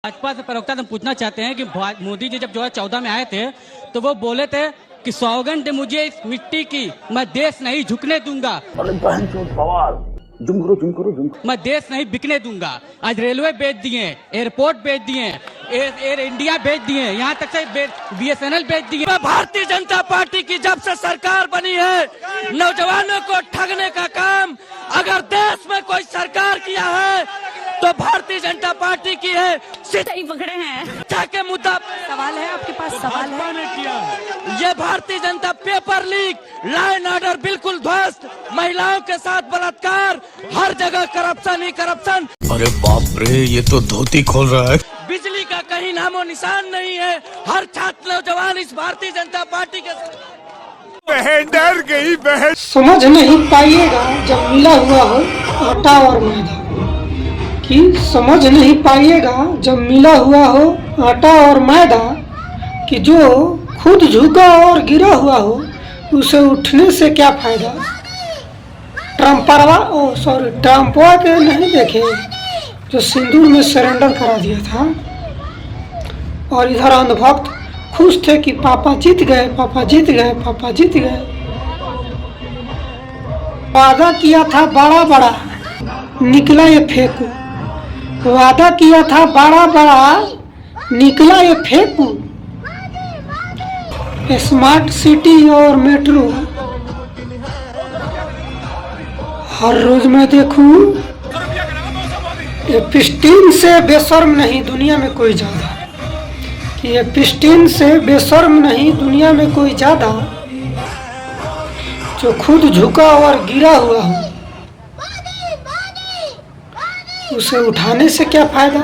भाजपा से प्रवक्ता से पूछना चाहते हैं कि मोदी जी जब 2014 में आए थे तो वो बोले थे कि सौगंध मुझे इस मिट्टी की, मैं देश नहीं झुकने दूंगा। मैं देश नहीं बिकने दूंगा। आज रेलवे बेच दिए, एयरपोर्ट बेच दिए, एयर इंडिया बेच दिए, यहाँ तक से BSNL बेच दिए। भारतीय जनता पार्टी की जब से सरकार बनी है, नौजवानों को ठगने का काम अगर देश में कोई सरकार किया है तो भारतीय जनता पार्टी की है। सही पकड़े हैं। शिक्षा के मुद्दा सवाल है आपके पास? सवाल है। ये Bharatiya Janata paper leak, law and order बिल्कुल ध्वस्त, महिलाओं के साथ बलात्कार, हर जगह करप्शन ही करप्शन। अरे बाप रे, ये तो धोती खोल रहा है। बिजली का कहीं नामो निशान नहीं है। हर छात्र नौजवान इस भारतीय जनता पार्टी के बहन डर गई बहन। समझ नहीं पाइएगा जब मिला हुआ हो आटा और मैदा, कि समझ नहीं पाइएगा जब मिला हुआ हो आटा और मैदा, कि जो खुद झुका और गिरा हुआ हो उसे उठने से क्या फायदा। ट्रम्पवा के नहीं देखे जो सिंदूर में सरेंडर करा दिया था, और इधर अंधभक्त खुश थे कि पापा जीत गए, पापा जीत गए, पापा जीत गए। वादा किया था बड़ा बड़ा, निकला ये फेंकू। वादा किया था बड़ा बड़ा, निकला ये फेंकू। स्मार्ट सिटी और मेट्रो हर रोज मैं देखूं, ये पिस्टीन से बेशर्म नहीं दुनिया में कोई ज्यादा, कि ये पिस्टीन से बेशर्म नहीं दुनिया में कोई ज्यादा, जो खुद झुका और गिरा हुआ हो उसे उठाने से क्या फायदा।